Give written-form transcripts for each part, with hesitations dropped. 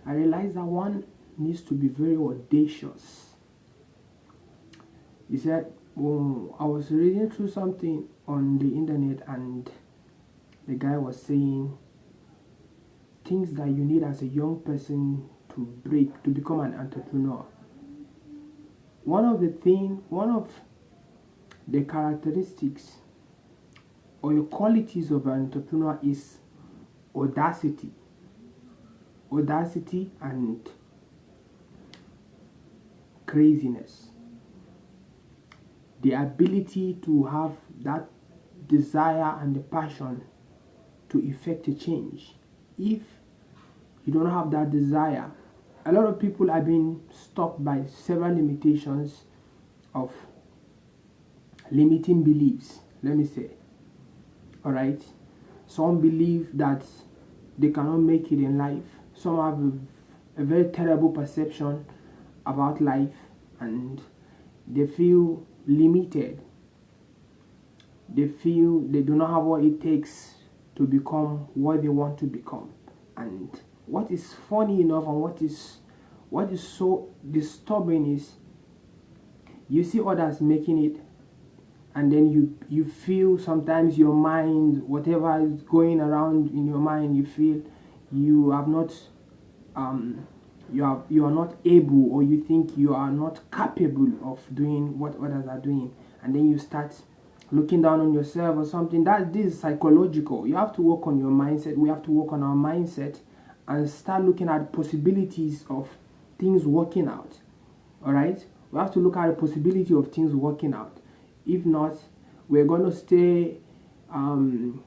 I realized that one needs to be very audacious. He said, well, I was reading through something on the internet, and the guy was saying things that you need as a young person to become an entrepreneur. One of the characteristics or your qualities of an entrepreneur is audacity. Audacity and craziness. The ability to have that desire and the passion to effect a change. If you don't have that desire, a lot of people have been stopped by several limitations of limiting beliefs, let me say. Alright? Some believe that they cannot make it in life. Some have a very terrible perception about life, and they feel limited. They feel they do not have what it takes to become what they want to become. And what is funny enough, and what is so disturbing, is you see others making it, and then you feel sometimes your mind, whatever is going around in your mind, you feel you have not you are not able, or you think you are not capable of doing what others are doing, and then you start looking down on yourself or something. This is psychological. You have to work on your mindset. We have to work on our mindset and start looking at possibilities of things working out. Alright? We have to look at the possibility of things working out. If not, we're going to stay and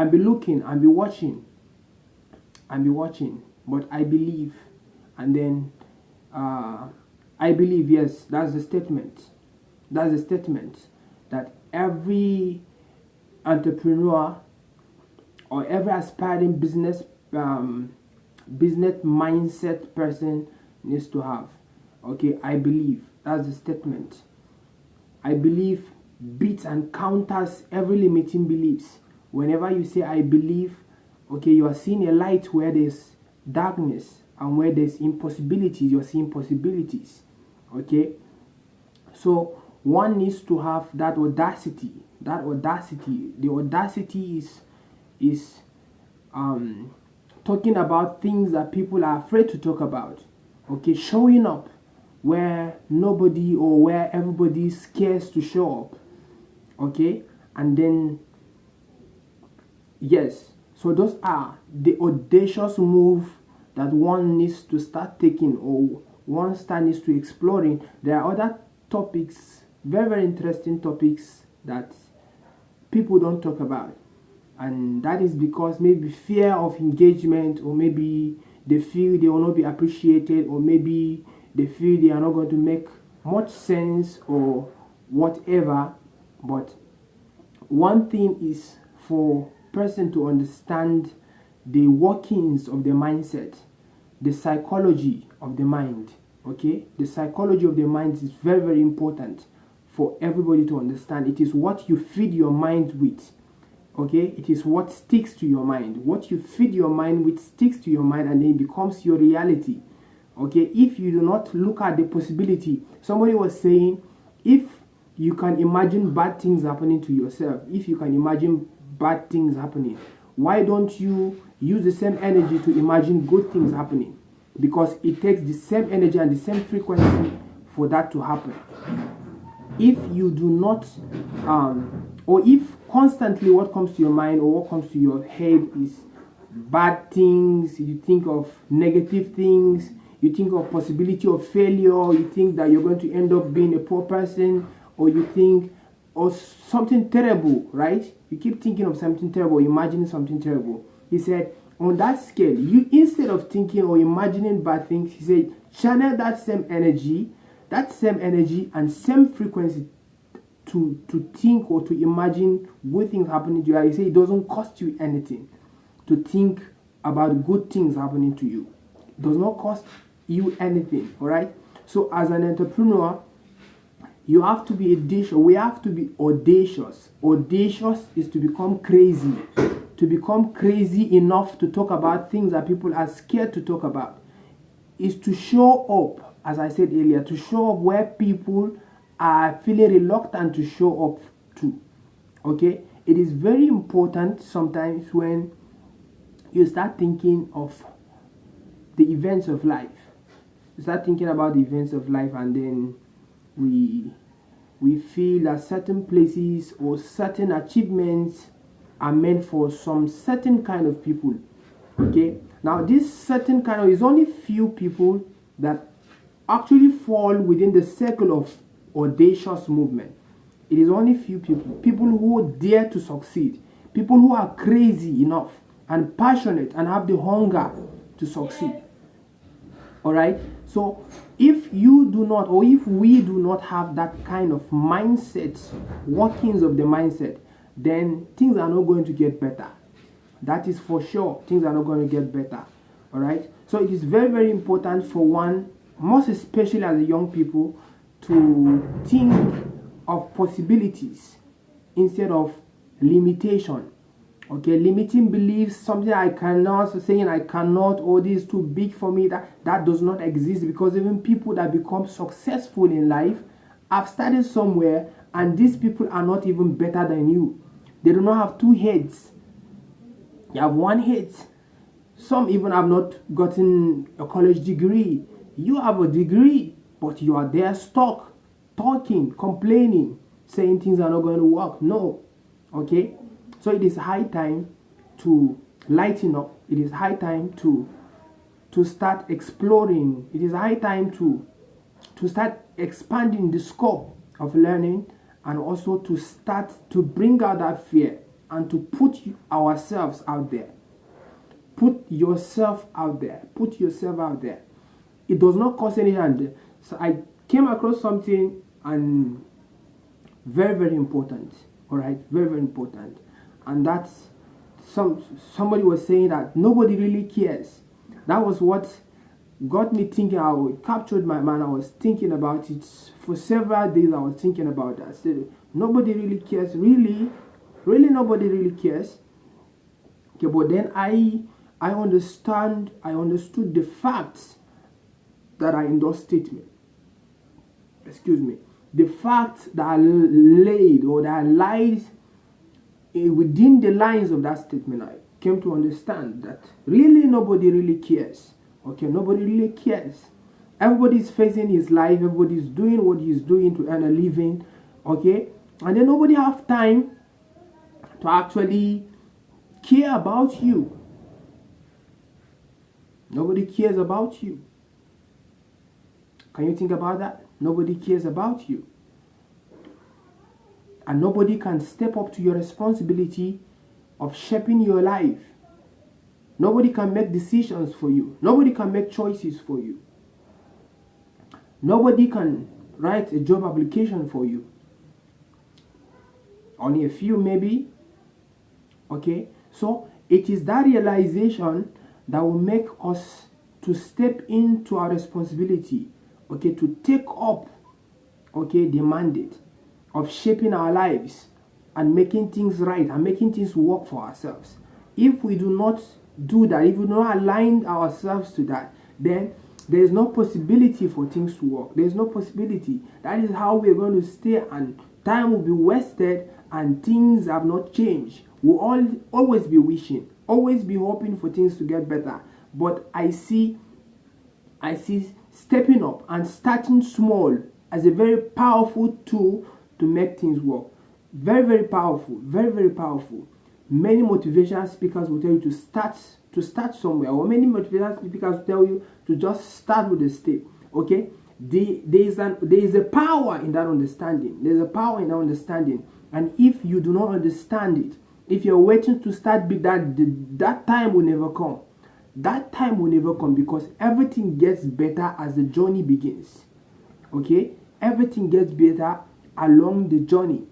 be looking and be watching. But I believe, and then I believe, yes, that's the statement. That every entrepreneur or every aspiring business mindset person needs to have. Okay, I believe that's the statement. I believe beats and counters every limiting beliefs. Whenever you say I believe, okay, you are seeing a light where there's darkness, and where there's impossibilities, you're seeing possibilities. Okay, so one needs to have that audacity. The audacity is talking about things that people are afraid to talk about. Okay, showing up where nobody or where everybody is scared to show up. Okay, and then yes, so those are the audacious move that one needs to start taking, or one needs to exploring. There are other topics, very, very interesting topics that people don't talk about, and that is because maybe fear of engagement, or maybe they feel they will not be appreciated, or maybe they feel they are not going to make much sense, or whatever. But one thing is for person to understand the workings of the mindset, the psychology of the mind. Okay, the psychology of the mind is very, very important for everybody to understand. It is what you feed your mind with. Okay, it is what sticks to your mind. What you feed your mind with sticks to your mind, and then it becomes your reality. Okay, if you do not look at the possibility, somebody was saying, if you can imagine bad things happening to yourself, if you can imagine bad things happening, why don't you use the same energy to imagine good things happening? Because it takes the same energy and the same frequency for that to happen. If you do not, or if constantly what comes to your mind or what comes to your head is bad things, you think of negative things, you think of possibility of failure, you think that you're going to end up being a poor person, or you think of something terrible, right? You keep thinking of something terrible, imagining something terrible. He said, on that scale, you, instead of thinking or imagining bad things, he said, channel that same energy and same frequency to think or to imagine good things happening to you. He said it doesn't cost you anything to think about good things happening to you. It does not cost you anything, all right? So as an entrepreneur, you have to be audacious. We have to be audacious. Audacious is to become crazy. To become crazy enough to talk about things that people are scared to talk about. is to show up, as I said earlier, to show up where people are feeling reluctant to show up to. Okay, it is very important sometimes when you start thinking of the events of life. You start thinking about the events of life, and then we feel that certain places or certain achievements are meant for some certain kind of people. Okay, now this certain kind of is only few people that actually fall within the circle of audacious movement. It is only few people who dare to succeed, people who are crazy enough and passionate and have the hunger to succeed. All right, so if you do not, or if we do not have that kind of mindset, workings of the mindset, then things are not going to get better. That is for sure. Things are not going to get better. All right, so it is very, very important for one, most especially as a young people, to think of possibilities instead of limitation. Okay, limiting beliefs, something I cannot, saying I cannot, or this is too big for me, that does not exist, because even people that become successful in life have started somewhere, and these people are not even better than you. They do not have two heads. You have one head. Some even have not gotten a college degree. You have a degree, but you are there stuck, talking, complaining, saying things are not going to work. No. Okay? So it is high time to lighten up. It is high time to start exploring. It is high time to start expanding the scope of learning, and also to start to bring out that fear and to put ourselves out there. Put yourself out there. Put yourself out there. It does not cost any hand. So I came across something, and very, very important. All right, very, very important. And that's somebody was saying that nobody really cares. That was what got me thinking. It captured my mind. I was thinking about it for several days. I was thinking about that. I said, nobody really cares. Really nobody really cares. Okay, but then I understood the facts that are in those statements. Excuse me. The facts that are laid, or that are lies within the lines of that statement. I came to understand that really nobody really cares. Okay, nobody really cares. Everybody's facing his life. Everybody's doing what he's doing to earn a living. Okay, and then nobody have time to actually care about you. Nobody cares about you. Can you think about that? Nobody cares about you. And nobody can step up to your responsibility of shaping your life. Nobody can make decisions for you. Nobody can make choices for you. Nobody can write a job application for you. Only a few maybe. Okay, so it is that realization that will make us to step into our responsibility. Okay, to take up, okay, the mandate of shaping our lives and making things right and making things work for ourselves. If we do not do that, if we do not align ourselves to that, then there is no possibility for things to work. There is no possibility. That is how we are going to stay, and time will be wasted, and things have not changed. We'll always be wishing, always be hoping for things to get better. But I see stepping up and starting small as a very powerful tool to make things work. Very, very powerful. Very, very powerful. Many motivational speakers will tell you to start somewhere, or many motivational speakers will tell you to just start with a step. Okay, there is a power in that understanding. There's a power in that understanding, and if you do not understand it, if you're waiting to start big, that time will never come. That time will never come, because everything gets better as the journey begins. Okay, everything gets better along the journey.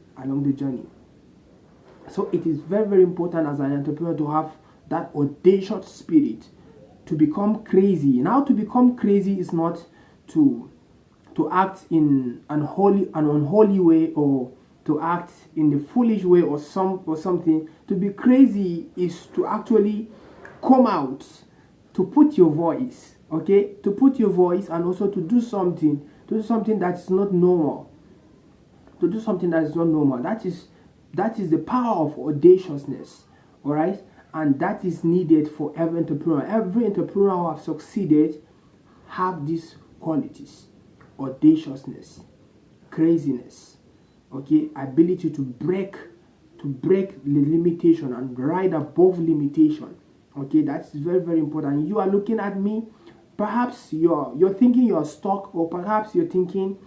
So it is very, very important as an entrepreneur to have that audacious spirit, to become crazy. Now, to become crazy is not to act in an unholy way, or to act in the foolish way, or something. To be crazy is to actually come out, to put your voice, okay, to put your voice and also to do something that is not normal. To do something that is not normal. That is the power of audaciousness. All right, and that is needed for every entrepreneur. Every entrepreneur who have succeeded have these qualities: audaciousness, craziness, okay, ability to break the limitation and ride above limitation. Okay, that's very, very important. You are looking at me, perhaps you're thinking you're stuck, or perhaps you're thinking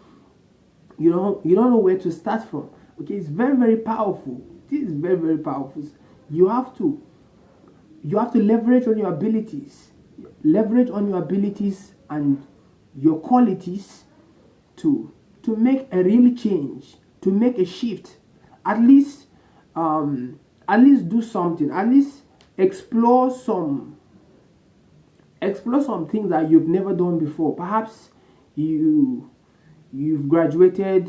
you don't know where to start from. Okay, it's very, very powerful. This is very, very powerful. You have to leverage on your abilities, and your qualities to make a real change, to make a shift. At least do something. At least explore some things that you've never done before. Perhaps you've graduated,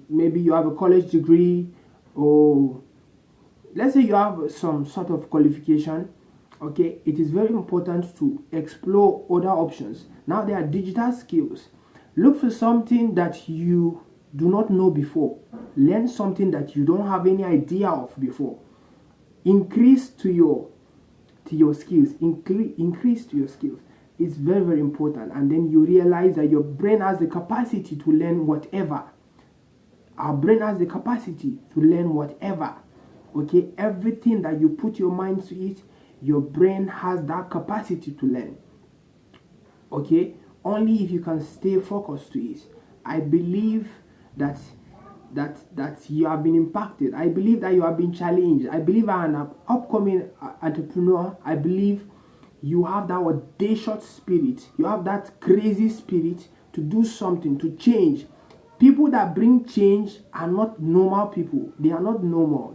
maybe you have a college degree, or let's say you have some sort of qualification. Okay, it is very important to explore other options. Now there are digital skills. Look for something that you do not know before. Learn something that you don't have any idea of before. Increase to your skills. Increase to your skills. It's very, very important. And then you realize that your brain has the capacity to learn whatever. Our brain has the capacity to learn whatever. Okay, everything that you put your mind to it, your brain has that capacity to learn. Okay, only if you can stay focused to it. I believe that you have been impacted. I believe that you have been challenged. I believe I'm an upcoming entrepreneur. I believe you have that audacious spirit. You have that crazy spirit to do something, to change. People that bring change are not normal people. They are not normal.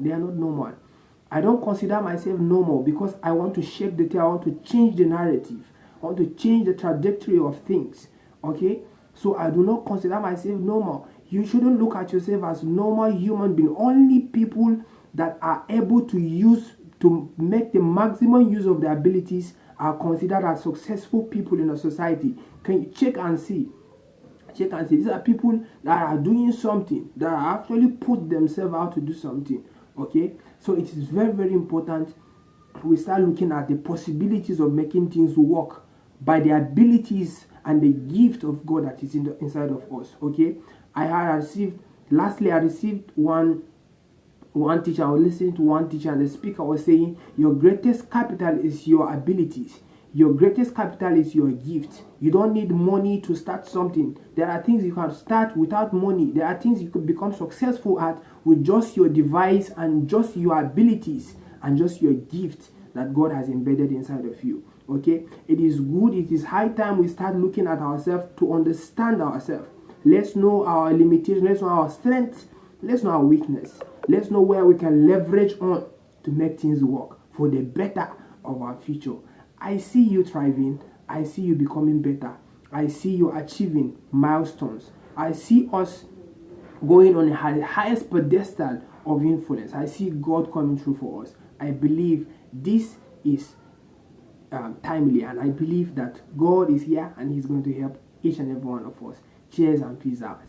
I don't consider myself normal because I want to shake the tail. I want to change the narrative. I want to change the trajectory of things. Okay? So I do not consider myself normal. You shouldn't look at yourself as normal human being. Only people that are able to make the maximum use of their abilities are considered as successful people in a society. Can you check and see? These are people that are doing something, that are actually put themselves out to do something. Okay, so it is very, very important we start looking at the possibilities of making things work by the abilities and the gift of God that is inside of us. Okay, I received one teacher. I was listening to one teacher, and the speaker was saying, your greatest capital is your abilities. Your greatest capital is your gift. You don't need money to start something. There are things you can start without money. There are things you could become successful at with just your device and just your abilities and just your gift that God has embedded inside of you. Okay? It is good. It is high time we start looking at ourselves to understand ourselves. Let's know our limitations. Let's know our strengths. Let's know our weakness. Let's know where we can leverage on to make things work for the better of our future. I see you thriving. I see you becoming better. I see you achieving milestones. I see us going on the highest pedestal of influence. I see God coming through for us. I believe this is timely, and I believe that God is here and He's going to help each and every one of us. Cheers and peace out.